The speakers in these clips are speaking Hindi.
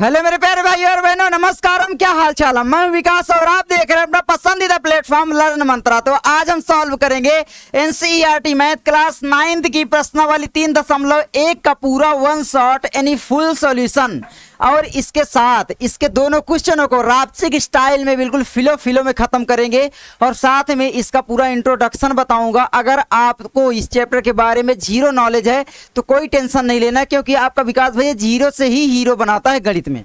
हेलो मेरे प्यारे भाई और बहनों, नमस्कार। क्या हाल चाल है? मैं विकास और आप देख रहे हैं अपना पसंदीदा प्लेटफॉर्म लर्न मंत्रा। तो आज हम सॉल्व करेंगे एनसीईआरटी मैथ क्लास 9th की प्रश्नावली 3.1 का पूरा वन शॉट यानी फुल सॉल्यूशन। और इसके साथ इसके दोनों क्वेश्चनों को रापचिक स्टाइल में बिल्कुल फिलो में खत्म करेंगे और साथ में इसका पूरा इंट्रोडक्शन बताऊंगा। अगर आपको इस चैप्टर के बारे में जीरो नॉलेज है तो कोई टेंशन नहीं लेना, क्योंकि आपका विकास भैया जीरो से ही हीरो बनाता है गणित में,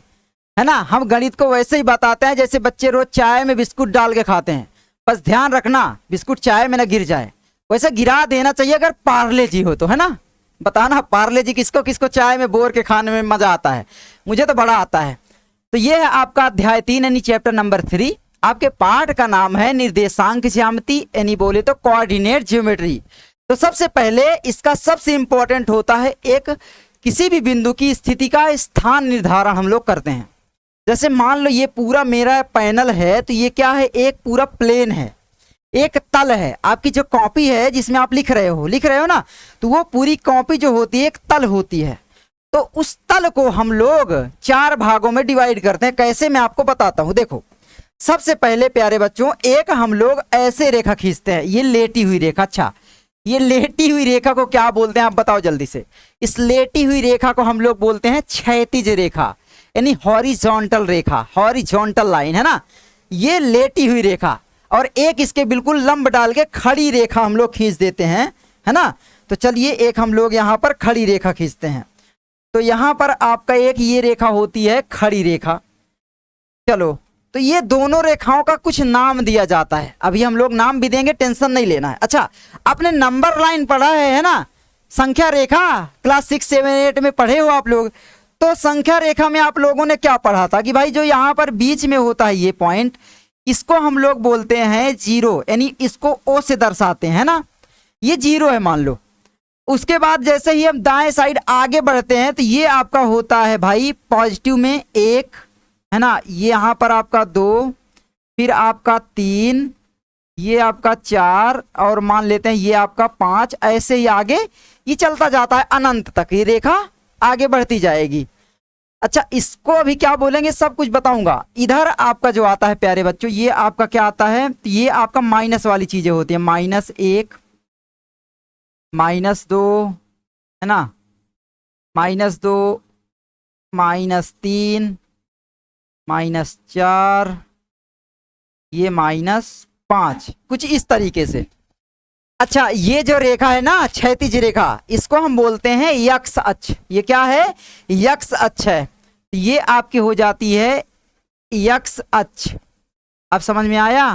है ना। हम गणित को वैसे ही बताते हैं जैसे बच्चे रोज चाय में बिस्कुट डाल के खाते हैं। बस ध्यान रखना बिस्कुट चाय में ना गिर जाए, वैसे गिरा देना चाहिए अगर पार्ले जी हो तो, है ना। बताना पार्ले जी किसको किसको चाय में बोर के खाने में मजा आता है? मुझे तो बड़ा आता है। तो ये है आपका अध्याय 3 यानी चैप्टर नंबर 3। आपके पाठ का नाम है निर्देशांक ज्यामिति यानी बोले तो कोऑर्डिनेट ज्योमेट्री। तो सबसे पहले इसका सबसे इंपॉर्टेंट होता है एक किसी भी बिंदु की स्थिति का स्थान निर्धारण हम लोग करते हैं। जैसे मान लो ये पूरा मेरा पैनल है, तो ये क्या है? एक पूरा प्लेन है, एक तल है। आपकी जो कॉपी है जिसमें आप लिख रहे हो ना, तो वो पूरी कॉपी जो होती है एक तल होती है। तो उस तल को हम लोग 4 भागों में डिवाइड करते हैं। कैसे, मैं आपको बताता हूं। देखो, सबसे पहले प्यारे बच्चों एक हम लोग ऐसे रेखा खींचते हैं, ये लेटी हुई रेखा। अच्छा, ये लेटी हुई रेखा को क्या बोलते हैं आप बताओ जल्दी से? इस लेटी हुई रेखा को हम लोग बोलते हैं क्षैतिज रेखा यानी हॉरिजॉन्टल रेखा, हॉरिजॉन्टल लाइन, है ना। ये लेटी हुई रेखा। और एक इसके बिल्कुल लंब डाल के खड़ी रेखा हम लोग खींच देते हैं, है ना। तो चलिए एक हम लोग यहाँ पर खड़ी रेखा खींचते हैं। तो यहाँ पर आपका एक ये रेखा होती है खड़ी रेखा। चलो, तो ये दोनों रेखाओं का कुछ नाम दिया जाता है। अभी हम लोग नाम भी देंगे, टेंशन नहीं लेना है। अच्छा, आपने नंबर लाइन पढ़ा है ना, संख्या रेखा क्लास 6, 7, 8 में पढ़े हो आप लोग। तो संख्या रेखा में आप लोगों ने क्या पढ़ा था कि भाई जो यहाँ पर बीच में होता है ये पॉइंट, इसको हम लोग बोलते हैं जीरो, यानी इसको ओ से दर्शाते हैं ना। ये जीरो है मान लो। उसके बाद जैसे ही हम दाएं साइड आगे बढ़ते हैं तो ये आपका होता है भाई पॉजिटिव में 1, है ना। ये यहाँ पर आपका 2, फिर आपका 3, ये आपका 4 और मान लेते हैं ये आपका 5। ऐसे ही आगे ये चलता जाता है अनंत तक, ये रेखा आगे बढ़ती जाएगी। अच्छा, इसको अभी क्या बोलेंगे सब कुछ बताऊंगा। इधर आपका जो आता है प्यारे बच्चों, ये आपका क्या आता है? तो ये आपका माइनस वाली चीजें होती है। -1, -2, है ना, -2, -3, -4, ये -5, कुछ इस तरीके से। अच्छा, ये जो रेखा है ना क्षैतिज रेखा, इसको हम बोलते हैं यक्ष अक्ष। ये क्या है? यक्ष अक्ष है। ये आपकी हो जाती है यक्ष अक्ष। अब समझ में आया?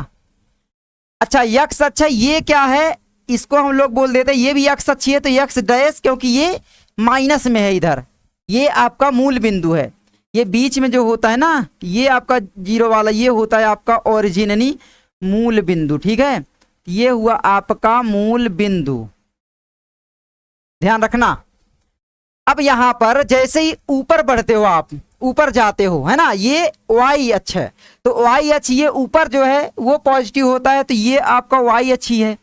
अच्छा, यक्ष अक्ष है, ये क्या है? इसको हम लोग बोल देते हैं ये भी यक्ष अक्ष है, तो यक्ष डैश, क्योंकि ये माइनस में है इधर। ये आपका मूल बिंदु है। ये बीच में जो होता है ना, ये आपका जीरो वाला, ये होता है आपका ओरिजिन यानी मूल बिंदु। ठीक है, ये हुआ आपका मूल बिंदु, ध्यान रखना। अब यहां पर जैसे ही ऊपर बढ़ते हो आप, ऊपर जाते हो, है ना, ये वाई अक्ष है। तो वाई अक्ष ये ऊपर जो है वो पॉजिटिव होता है, तो ये आपका वाई अक्ष ही है।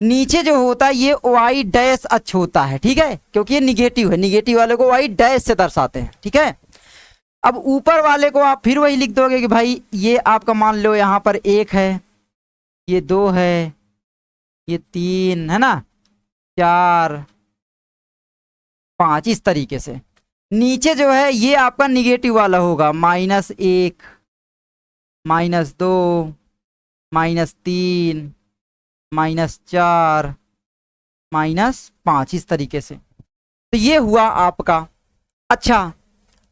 नीचे जो होता है ये वाई डैश अक्ष होता है, ठीक है, क्योंकि ये निगेटिव है। निगेटिव वाले को वाई डैश से दर्शाते हैं, ठीक है। अब ऊपर वाले को आप फिर वही लिख दोगे कि भाई ये आपका मान लो यहां पर 1 है, ये 2 है, ये 3, है ना, 4, 5, इस तरीके से। नीचे जो है ये आपका निगेटिव वाला होगा, -1, -2, -3, -4, -5, इस तरीके से। तो ये हुआ आपका। अच्छा,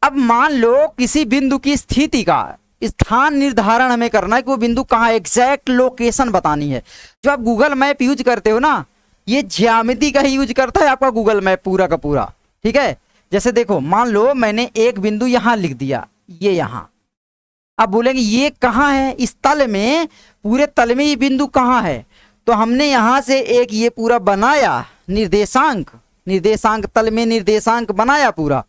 अब मान लो किसी बिंदु की स्थिति का स्थान निर्धारण हमें करना है कि वो बिंदु कहाँ, एग्जैक्ट लोकेशन बतानी है। जो आप गूगल मैप यूज करते हो ना, ये ज्यामिति का ही यूज करता है आपका गूगल मैप पूरा का पूरा, ठीक है। जैसे देखो, मान लो मैंने एक बिंदु यहां लिख दिया, ये यहां। अब बोलेंगे ये कहाँ है? इस तल में, पूरे तल में ये बिंदु कहाँ है? तो हमने यहां से एक ये पूरा बनाया निर्देशांक, निर्देशांक तल में निर्देशांक बनाया पूरा।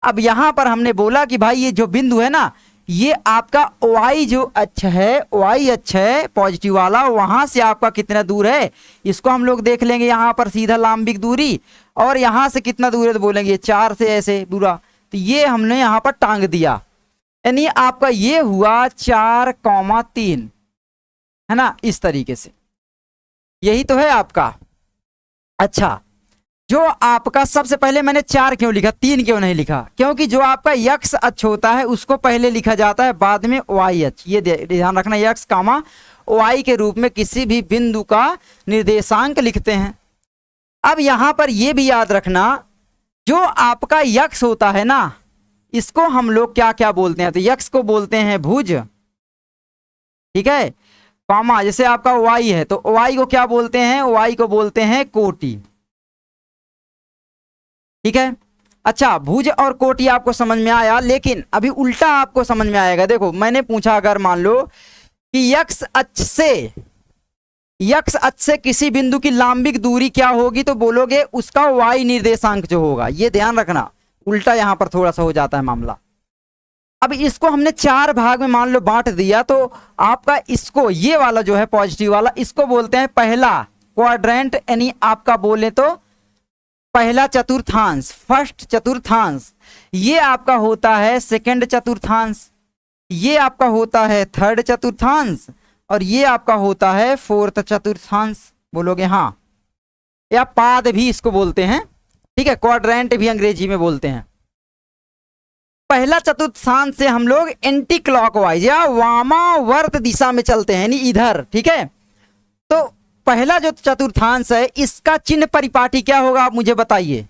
अब यहां पर हमने बोला कि भाई ये जो बिंदु है ना, ये आपका वाई जो अक्ष है, वाई अक्ष है पॉजिटिव वाला, वहां से आपका कितना दूर है इसको हम लोग देख लेंगे। यहां पर सीधा लांबिक दूरी, और यहां से कितना दूर है तो बोलेंगे 4 से ऐसे पूरा। तो ये हमने यहाँ पर टांग दिया। यानी आपका ये हुआ 4,3, है ना, इस तरीके से। यही तो है आपका। अच्छा, जो आपका सबसे पहले मैंने 4 क्यों लिखा, 3 क्यों नहीं लिखा? क्योंकि जो आपका यक्स अक्ष होता है उसको पहले लिखा जाता है, बाद में वाई अक्ष। ये ध्यान रखना, यक्स कामा वाई के रूप में किसी भी बिंदु का निर्देशांक लिखते हैं। अब यहां पर यह भी याद रखना, जो आपका यक्स होता है ना, इसको हम लोग क्या क्या बोलते हैं? तो यक्स को बोलते हैं भुज, ठीक है, कामा जैसे आपका वाई है तो वाई को क्या बोलते हैं? वाई को बोलते हैं कोटि, ठीक है। अच्छा, भुज और कोटि आपको समझ में आया, लेकिन अभी उल्टा आपको समझ में आएगा। देखो, मैंने पूछा अगर मान लो कि यक्स अक्ष से किसी बिंदु की लांबिक दूरी क्या होगी, तो बोलोगे उसका वाई निर्देशांक जो होगा। ये ध्यान रखना, उल्टा यहां पर थोड़ा सा हो जाता है मामला। अब इसको हमने 4 भाग में मान लो बांट दिया, तो आपका इसको, ये वाला जो है पॉजिटिव वाला, इसको बोलते हैं पहला क्वाड्रेंट, यानी आपका बोले तो पहला चतुर्थांश, फर्स्ट चतुर्थांश। ये आपका होता है सेकंड चतुर्थांश, ये आपका होता है थर्ड चतुर्थांश, और ये आपका होता है फोर्थ चतुर्थांश। बोलोगे हाँ, या पाद भी इसको बोलते हैं, ठीक है, क्वाड्रेंट भी अंग्रेजी में बोलते हैं। पहला चतुर्थांश से हम लोग एंटी क्लॉकवाइज या वामावर्त दिशा में चलते हैं, यानी इधर, ठीक है। तो पहला जो चतुर्थांश है इसका चिन्ह परिपाटी क्या होगा, आप मुझे बताइए।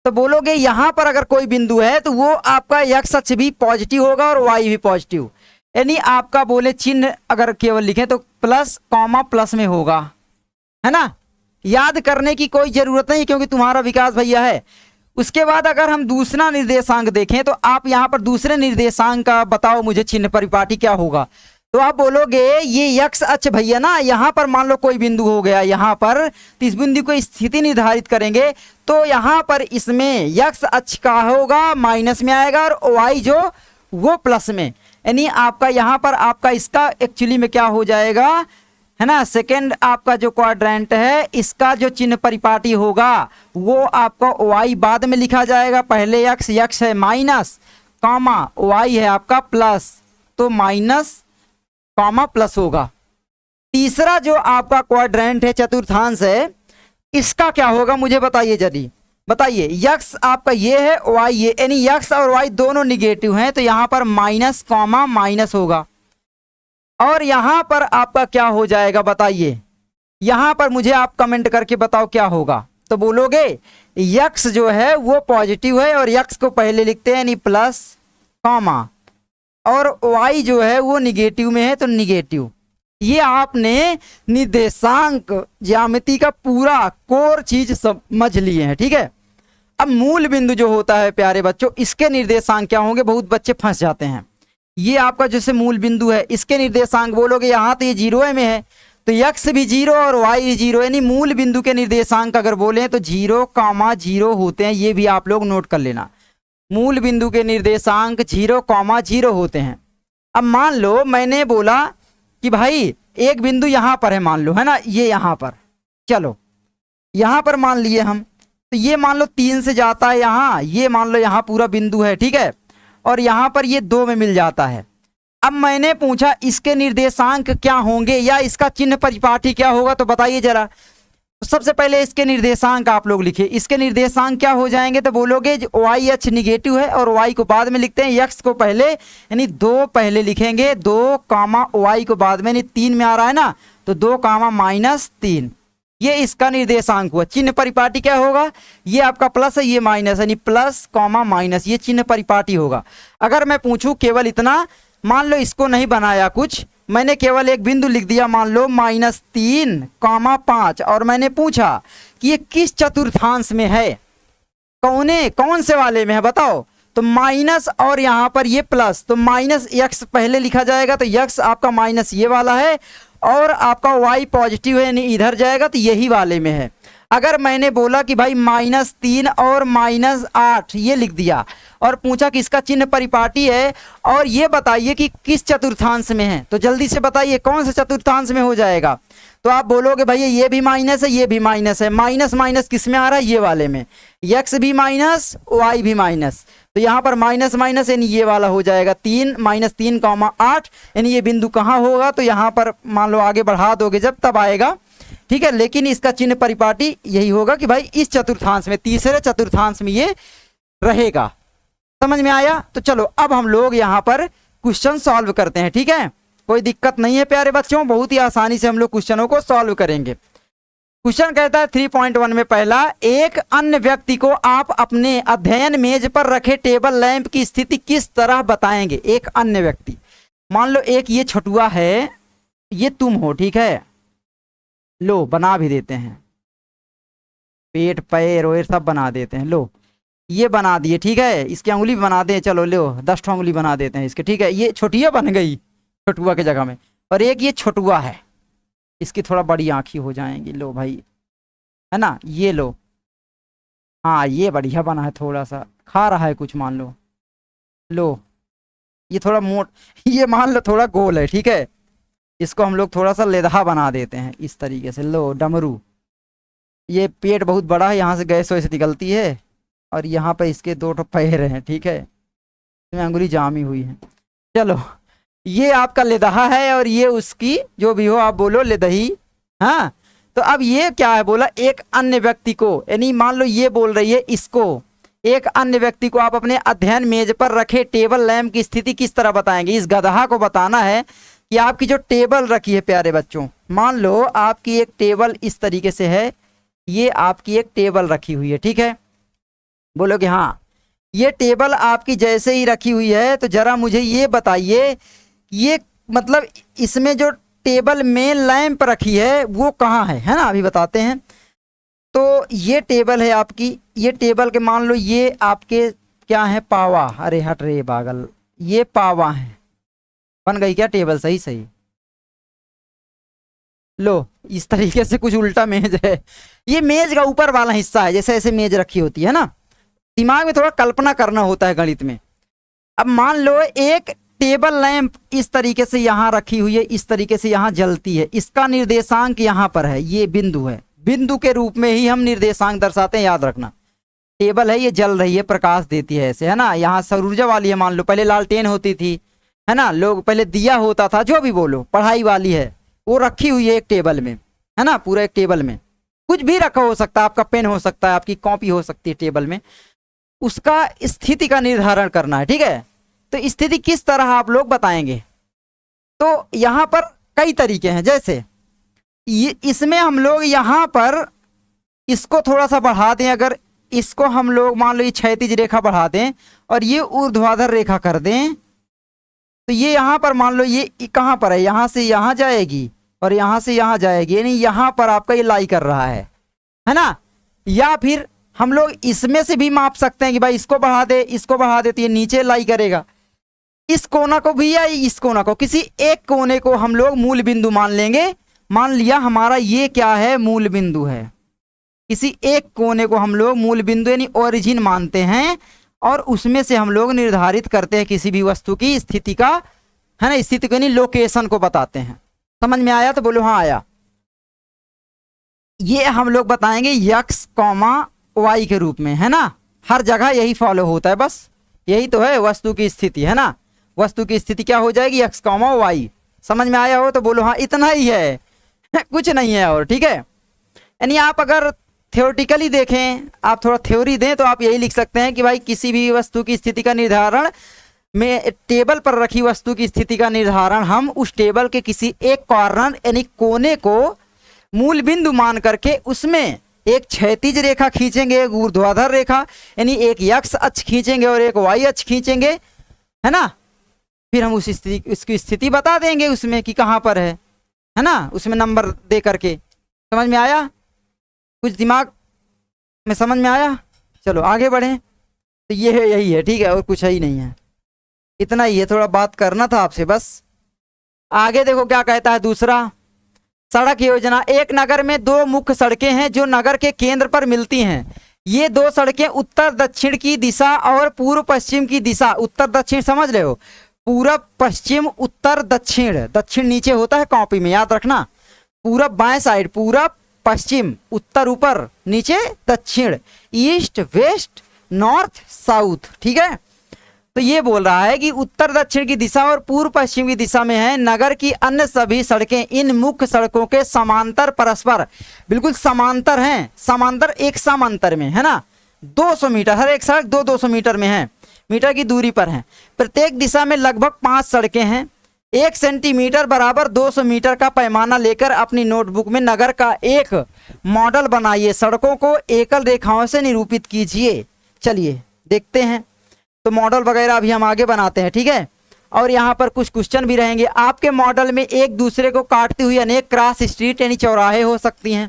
तो बोलोगे यहां पर अगर कोई बिंदु है तो वो आपका एक्स अक्ष भी पॉजिटिव होगा और वाई भी पॉजिटिव, यानी आपका बोले चिन्ह अगर केवल लिखें तो प्लस कॉमा प्लस में होगा, है ना। याद करने की कोई जरूरत नहीं क्योंकि तुम्हारा विकास भैया है। उसके बाद अगर हम दूसरा निर्देशांक देखें तो आप यहां पर दूसरे निर्देशांक का बताओ मुझे चिन्ह परिपाटी क्या होगा। तो आप बोलोगे ये यक्स अक्ष भैया ना, यहां पर मान लो कोई बिंदु हो गया यहां पर, तो इस बिंदु को स्थिति निर्धारित करेंगे तो यहां पर इसमें यक्स अक्ष का होगा माइनस में आएगा और वाई जो वो प्लस में, यानी आपका यहां पर आपका इसका एक्चुअली में क्या हो जाएगा, है ना, सेकेंड आपका जो क्वाड्रेंट है इसका जो चिन्ह परिपाटी होगा वो आपका वाई बाद में लिखा जाएगा। पहले यक्स है माइनस कॉमा वाई है आपका प्लस, तो माइनस कॉमा प्लस होगा। तीसरा जो आपका क्वाड्रेंट है चतुर्थांश है, इसका क्या होगा मुझे बताइए जल्दी बताइए। यक्स आपका ये है, वाई ये, यानी यक्स और वाई दोनों निगेटिव हैं तो यहां पर माइनस कॉमा माइनस होगा। और यहां पर आपका क्या हो जाएगा बताइए, यहां पर मुझे आप कमेंट करके बताओ क्या होगा। तो बोलोगे यक्स जो है वो पॉजिटिव है और यक्स को पहले लिखते हैं यानी प्लस कॉमा, और y जो है वो निगेटिव में है तो निगेटिव। ये आपने निर्देशांक ज्यामिति का पूरा कोर चीज समझ लिए हैं, ठीक है। अब मूल बिंदु जो होता है प्यारे बच्चों, इसके निर्देशांक क्या होंगे, बहुत बच्चे फंस जाते हैं। ये आपका जैसे मूल बिंदु है इसके निर्देशांक बोलोगे यहाँ तो ये 0 में है तो यक्स भी 0 और वाई भी 0, यानी मूल बिंदु के निर्देशांक अगर बोले तो 0,0 होते हैं। ये भी आप लोग नोट कर लेना, मूल बिंदु के निर्देशांक 0,0 होते हैं। अब मान लो मैंने बोला कि भाई एक बिंदु यहां पर है मान लो, है ना, ये यहां पर, चलो यहां पर मान लिए हम, तो ये मान लो 3 से जाता है यहां, ये मान लो यहां पूरा बिंदु है, ठीक है, और यहां पर ये 2 में मिल जाता है। अब मैंने पूछा इसके निर्देशांक क्या होंगे या इसका चिन्ह परिपाटी क्या होगा, तो बताइए जरा। तो सबसे पहले इसके निर्देशांक आप लोग लिखिए, इसके निर्देशांक क्या हो जाएंगे, तो बोलोगे वाई अक्ष निगेटिव है और वाई को बाद में लिखते हैं, यक्स को पहले यानी 2 पहले लिखेंगे, 2 कामा वाई को बाद में, यानी 3 में आ रहा है ना, तो 2 कामा माइनस 3, ये इसका निर्देशांक हुआ। चिन्ह परिपाटी क्या होगा, ये आपका प्लस है ये माइनस, यानी प्लस कॉमा माइनस, ये चिन्ह परिपाटी होगा। अगर मैं पूछूं केवल इतना, मान लो इसको नहीं बनाया कुछ, मैंने केवल एक बिंदु लिख दिया मान लो -3,5 और मैंने पूछा कि ये किस चतुर्थांश में है, कौन से वाले में है बताओ, तो माइनस और यहाँ पर ये प्लस, तो माइनस यक्स पहले लिखा जाएगा, तो यक्स आपका माइनस ये वाला है और आपका वाई पॉजिटिव है यानी इधर जाएगा तो यही वाले में है। अगर मैंने बोला कि भाई -3 और -8 ये लिख दिया और पूछा कि इसका चिन्ह परिपाटी है और ये बताइए कि किस चतुर्थांश में है, तो जल्दी से बताइए कौन से चतुर्थांश में हो जाएगा। तो आप बोलोगे भैया ये भी माइनस है, ये भी माइनस है, माइनस माइनस किस में आ रहा है, ये वाले में, x भी माइनस y भी माइनस, तो यहाँ पर माइनस माइनस यानी ये वाला हो जाएगा 3 -3, 8 यानी ये बिंदु कहाँ होगा, तो यहाँ पर मान लो आगे बढ़ा दोगे जब तब आएगा, ठीक है। लेकिन इसका चिन्ह परिपाटी यही होगा कि भाई इस चतुर्थांश में, तीसरे चतुर्थांश में ये रहेगा। समझ में आया। तो चलो अब हम लोग यहाँ पर क्वेश्चन सॉल्व करते हैं, ठीक है। कोई दिक्कत नहीं है प्यारे बच्चों, बहुत ही आसानी से हम लोग क्वेश्चनों को सॉल्व करेंगे। क्वेश्चन कहता है 3.1 में पहला, एक अन्य व्यक्ति को आप अपने अध्ययन मेज पर रखे टेबल लैंप की स्थिति किस तरह बताएंगे। एक अन्य व्यक्ति, मान लो एक ये छठुआ है, ये तुम हो, ठीक है। लो बना भी देते हैं, पेट पैर वैर सब बना देते हैं। लो ये बना दिए, ठीक है। इसकी उंगली भी बना दें, चलो लो 10 उंगली बना देते हैं इसके, ठीक है। ये छोटिया बन गई छोटुआ के जगह में, और एक ये छोटुआ है, इसकी थोड़ा बड़ी आँखी हो जाएंगी। लो भाई, है ना, ये लो, हाँ ये बढ़िया बना है, थोड़ा सा खा रहा है कुछ, मान लो। लो ये थोड़ा मोट, ये मान लो थोड़ा गोल है, ठीक है। इसको हम लोग थोड़ा सा लेदहा बना देते हैं इस तरीके से। लो डमरू, ये पेट बहुत बड़ा है, यहाँ से गैस वैसे निकलती है, और यहाँ पे इसके 2 पैर हैं, ठीक है, इसमें अंगुली जामी हुई है। चलो ये आपका लेदहा है और ये उसकी, जो भी हो आप बोलो लेदही, हाँ। तो अब ये क्या है बोला, एक अन्य व्यक्ति को, यानी मान लो ये बोल रही है इसको, एक अन्य व्यक्ति को आप अपने अध्ययन मेज पर रखे टेबल लैंप की स्थिति किस तरह बताएंगे। इस गदहा को बताना है कि आपकी जो टेबल रखी है प्यारे बच्चों, मान लो आपकी एक टेबल इस तरीके से है, ये आपकी एक टेबल रखी हुई है, ठीक है। बोलोगे हाँ ये टेबल आपकी जैसे ही रखी हुई है, तो जरा मुझे ये बताइए ये मतलब इसमें जो टेबल में लैंप रखी है वो कहाँ है ना, अभी बताते हैं। तो ये टेबल है आपकी, ये टेबल के मान लो ये आपके क्या है, पावा, अरे हट रे पागल, ये पावा है, बन गई क्या टेबल, सही सही। लो इस तरीके से कुछ उल्टा मेज है, ये मेज का ऊपर वाला हिस्सा है, जैसे ऐसे मेज रखी होती है ना, दिमाग में थोड़ा कल्पना करना होता है गणित में। अब मान लो एक टेबल लैंप इस तरीके से यहाँ रखी हुई है, इस तरीके से यहाँ जलती है, इसका निर्देशांक यहाँ पर है, ये बिंदु है, बिंदु के रूप में ही हम निर्देशांक दर्शाते हैं, याद रखना। टेबल है, ये जल रही है, प्रकाश देती है ऐसे, है ना। यहाँ सौर ऊर्जा वाली है, मान लो पहले लालटेन होती थी, है ना, लोग पहले दिया होता था, जो भी बोलो, पढ़ाई वाली है, वो रखी हुई है एक टेबल में, है ना, पूरा एक टेबल में कुछ भी रखा हो सकता है, आपका पेन हो सकता है, आपकी कॉपी हो सकती है टेबल में, उसका स्थिति का निर्धारण करना है, ठीक है। तो स्थिति किस तरह आप लोग बताएंगे, तो यहाँ पर कई तरीके हैं, जैसे ये इसमें हम लोग यहाँ पर इसको थोड़ा सा बढ़ा दें, अगर इसको हम लोग मान लो ये क्षैतिज रेखा बढ़ा दें और ये ऊर्ध्वाधर रेखा कर दें, तो ये यहाँ पर मान लो ये कहाँ पर है, यहाँ से यहाँ जाएगी और यहाँ से यहाँ जाएगी, यानी यहाँ पर आपका ये लाई कर रहा है ना। या फिर हम लोग इसमें से भी माप सकते हैं कि भाई इसको बढ़ा दे, इसको बढ़ा दे, तो ये नीचे लाई करेगा। इस कोना को भी या इस कोना को, किसी एक कोने को हम लोग मूल बिंदु मान लेंगे। मान लिया हमारा ये क्या है, मूल बिंदु है, किसी एक कोने को हम लोग मूल बिंदु यानी ओरिजिन मानते हैं, और उसमें से हम लोग निर्धारित करते हैं किसी भी वस्तु की स्थिति का, है ना, स्थिति को यानी लोकेशन को बताते हैं। समझ में आया तो बोलो हाँ आया। ये हम लोग बताएंगे x, y के रूप में, है ना, हर जगह यही फॉलो होता है, बस यही तो है वस्तु की स्थिति, है ना। वस्तु की स्थिति क्या हो जाएगी, x, y। समझ में आया हो तो बोलो हाँ, इतना ही है कुछ नहीं है और, ठीक है। यानी आप अगर थ्योरेटिकली देखें, आप थोड़ा थ्योरी दें, तो आप यही लिख सकते हैं कि भाई किसी भी वस्तु की स्थिति का निर्धारण में, टेबल पर रखी वस्तु की स्थिति का निर्धारण हम उस टेबल के किसी एक कॉर्नर यानी कोने को मूल बिंदु मान करके उसमें एक क्षैतिज रेखा खींचेंगे, एक ऊर्ध्वाधर रेखा यानी एक x अक्ष खींचेंगे और एक y अक्ष खींचेंगे, है ना। फिर हम उसकी स्थिति बता देंगे उसमें कि कहाँ पर है ना, उसमें नंबर दे करके। समझ में आया, कुछ दिमाग में समझ में आया। चलो आगे बढ़ें। तो ये है, यही है, ठीक है, और कुछ है ही नहीं है, इतना ही है, थोड़ा बात करना था आपसे बस। आगे देखो क्या कहता है दूसरा, सड़क योजना। एक नगर में दो मुख्य सड़कें हैं जो नगर के केंद्र पर मिलती हैं। ये दो सड़कें उत्तर दक्षिण की दिशा और पूर्व पश्चिम की दिशा, उत्तर दक्षिण समझ रहे हो, पूरब पश्चिम उत्तर दक्षिण, दक्षिण नीचे होता है कॉपी में, याद रखना। पूरब बाएं साइड, पूरब पश्चिम, उत्तर ऊपर, नीचे दक्षिण, ईस्ट वेस्ट नॉर्थ साउथ, ठीक है। तो ये बोल रहा है कि उत्तर दक्षिण की दिशा और पूर्व पश्चिम की दिशा में है। नगर की अन्य सभी सड़कें इन मुख्य सड़कों के समांतर परस्पर, बिल्कुल समांतर हैं, समांतर एक समांतर में है ना, 200 मीटर, हर एक सड़क 200 मीटर में है, मीटर की दूरी पर है। प्रत्येक दिशा में लगभग 5 सड़कें हैं। 1 सेंटीमीटर बराबर 200 मीटर का पैमाना लेकर अपनी नोटबुक में नगर का एक मॉडल बनाइए। सड़कों को एकल रेखाओं से निरूपित कीजिए। चलिए देखते हैं। तो मॉडल वगैरह अभी हम आगे बनाते हैं, ठीक है। और यहाँ पर कुछ क्वेश्चन भी रहेंगे। आपके मॉडल में एक दूसरे को काटती हुई अनेक क्रॉस स्ट्रीट यानी चौराहे हो सकती हैं।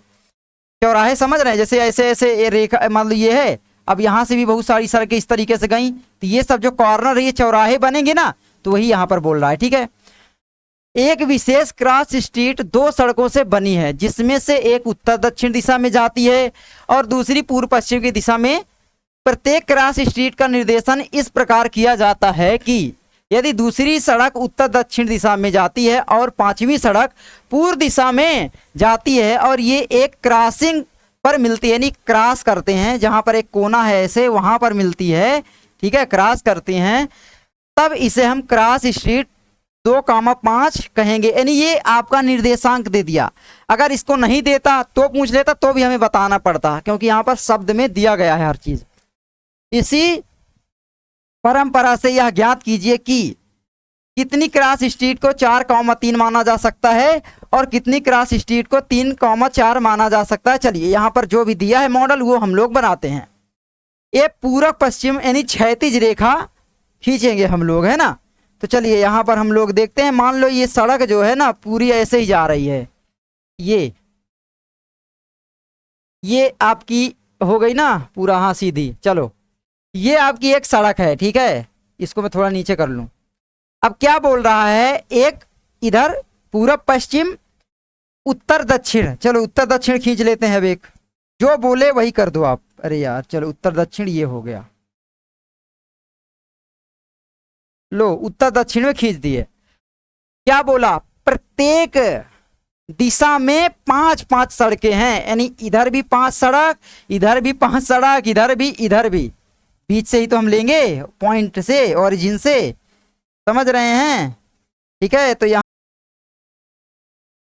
चौराहे समझ रहे हैं, जैसे ऐसे ऐसे रेखा, मान लो ये है, अब यहाँ से भी बहुत सारी सड़कें इस तरीके से गई, तो ये सब जो कॉर्नर है ये चौराहे बनेंगे ना, तो वही यहाँ पर बोल रहा है, ठीक है। एक विशेष क्रॉस स्ट्रीट 2 सड़कों से बनी है, जिसमें से एक उत्तर दक्षिण दिशा में जाती है और दूसरी पूर्व पश्चिम की दिशा में। प्रत्येक क्रॉस स्ट्रीट का निर्देशन इस प्रकार किया जाता है कि यदि दूसरी सड़क उत्तर दक्षिण दिशा में जाती है और 5वीं सड़क पूर्व दिशा में जाती है और ये एक क्रॉसिंग पर मिलती है, यानी क्रॉस करते हैं, जहां पर एक कोना है ऐसे वहां पर मिलती है, ठीक है, क्रॉस करते हैं, तब इसे हम क्रॉस स्ट्रीट 2,5 कहेंगे। यानी ये आपका निर्देशांक दे दिया। अगर इसको नहीं देता तो पूछ लेता तो भी हमें बताना पड़ता, क्योंकि यहाँ पर शब्द में दिया गया है हर चीज। इसी परंपरा से यह ज्ञात कीजिए कि कितनी क्रॉस स्ट्रीट को 4,3 माना जा सकता है और कितनी क्रॉस स्ट्रीट को 3,4 माना जा सकता है। चलिए यहाँ पर जो भी दिया है मॉडल वो हम लोग बनाते हैं। ये पूरब पश्चिम यानी क्षैतिज रेखा खींचेंगे हम लोग, है ना। तो चलिए यहाँ पर हम लोग देखते हैं। मान लो ये सड़क जो है ना पूरी ऐसे ही जा रही है, ये आपकी हो गई ना पूरा, हाँ सीधी। चलो ये आपकी एक सड़क है, ठीक है, इसको मैं थोड़ा नीचे कर लूं। अब क्या बोल रहा है, एक इधर पूरब पश्चिम उत्तर दक्षिण, चलो उत्तर दक्षिण खींच लेते हैं। अब एक जो बोले वही कर दो आप। अरे यार चलो उत्तर दक्षिण ये हो गया, लो उत्तर दक्षिण में खींच दिए। क्या बोला, प्रत्येक दिशा में 5-5 सड़कें हैं, यानी इधर भी 5 सड़क, इधर भी 5 सड़क, इधर भी, बीच से ही तो हम लेंगे, पॉइंट से, ओरिजिन से, समझ रहे हैं, ठीक है। तो यहाँ